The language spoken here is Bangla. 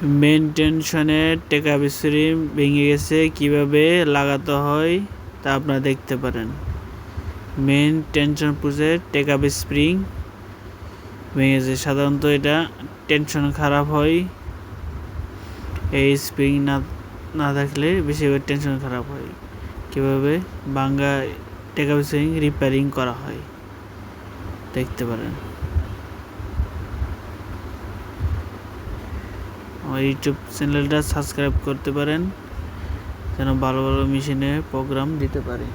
মেইন টেনশনে টেকআপ স্প্রিং ভেঙে গেছে, কিভাবে লাগাতে হয় তা আপনারা দেখতে পারেন। মেইন টেনশন পুষে টেকআপ স্প্রিং ভেঙে গেছে। সাধারণত এটা টেনশন খারাপ হয়, এই স্প্রিং না থাকলে বেশিরভাগ টেনশন খারাপ হয়। কীভাবে ভাঙ্গা টেকআপ স্প্রিং রিপেয়ারিং করা হয় দেখতে পারেন। আমার ইউটিউব চ্যানেলটা সাবস্ক্রাইব করতে পারেন যেন ভালো ভালো মেশিনে প্রোগ্রাম দিতে পারি।